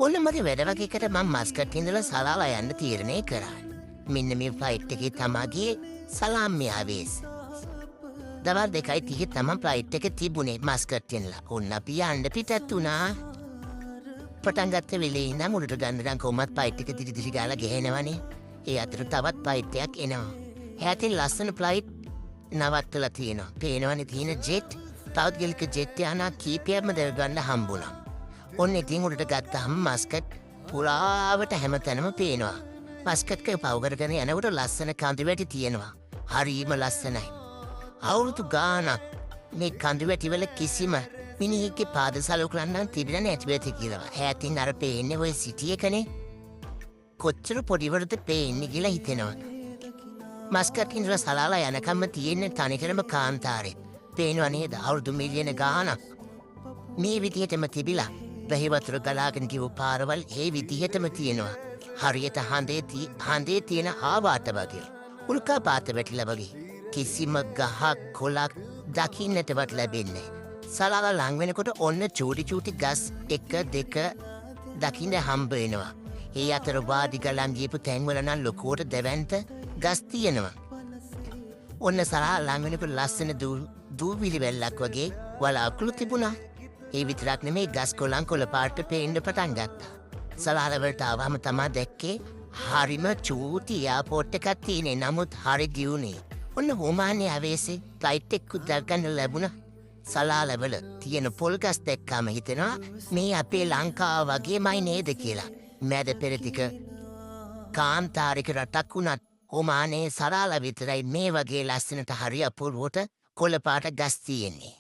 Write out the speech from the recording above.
ඔන්න මගේ වැඩ වගේකට මම මස්කට් ඉඳලා සලාලා යන්න තීරණය කරා. මෙන්න මේ ෆ්ලයිට් එකේ තමා ගියේ සලාම් එයාර්වේස්. දවල් 2:30 තමයි ෆ්ලයිට් එක තිබුණේ මස්කට් ඉඳලා. ඔන්න අපි යන්න පිටත් වුණා. පටන් ගත්ත වෙලේ ඉඳන් උඩට ගන්න කොහොමත් ෆ්ලයිට් එක දිගින් ගාලා ගෙහෙනවනේ. ඒ අතර තවත් ෆ්ලයිට් එකක් එනවා. ඈතින් ලස්සන ෆ්ලයිට් නවත්තලා තියෙනවා. පේනවනේ තියෙන ජෙට්. පෞද්ගලික ජෙට් යානා කීපයක්ම දැව ගන්න හම්බුණා. ඔන්න ඉතින් උඩට ගත්තාම මස්කට් පුරාවට හැමතැනම පේනවා. මස්කට්ක පව කරගෙන යනකොට ලස්සන කඳු වැටි තියෙනවා. හරිම ලස්සනයි. අවුරුදු ගානක් මේ කඳු වැටිවල කිසිම මිනිහෙක්ගේ පාද සලකුණක් තිබෙන්නේ නැති වෙති කියලා. ඈතින් අර පේන්නේ ඔය සිටි එකනේ. කොච්චර පොඩිවලද පේන්නේ කියලා හිතෙනවා. මස්කට් ඉඳලා සලාලා යනකම්ම තියෙන්නේ තනිකරම කාන්තාරේ. පේනවා නේද අවුරුදු මිලියන ගානක්. මේ විදිහටම තිබිලා දහිවතුර ගලාගෙන ගිහුව පාරවල් ඒ විදිහටම තියෙනවා. හරියට හඳේ තියෙන ආවාට වගේ. උල්කා පාත වැටිලා වගේ. කිසිම ගහක් කොළක් දකින්නටවත් ලැබෙන්නේ. සලාලා ලං වෙනකොට ඔන්න චූටි ගස් 1 2 දකින්න හම්බ වෙනවා. ඒ අතර වාඩි ගලන් ගියපු තැන්වල නම් ලොකුවට දෙවන්ත ගස් තියෙනවා. ඔන්න සලාලා ලං වෙනකොට ලස්සන දූවිලි වැල්ලක් වගේ වලාකුළු තිබුණා. ඒ විතරක් නෙමේ ගස් කොළන් කොළ පාට පේන්න පටන් ගත්තා. සලාලා වලට ආවම තමා දැක්කේ හරිම චූටි එයාපෝට් එකක් තියෙන්නේ. නමුත් හරි ගියුනේ. ඔන්න හොමානේ ආවේසේ ෆ්ලයිට් එක උදගන්න ලැබුණා. සලාලා වල තියෙන පොල් ගස් දැක්කම හිතෙනවා මේ අපේ ලංකාව වගේමයි නේද කියලා. මැද පෙරතික කාන්තාරික රටක් වුණත් හොමානේ සලාලා විතරයි මේ වගේ ලස්සනට හරි අපූර්වට කොළ පාට ගස් තියෙන්නේ.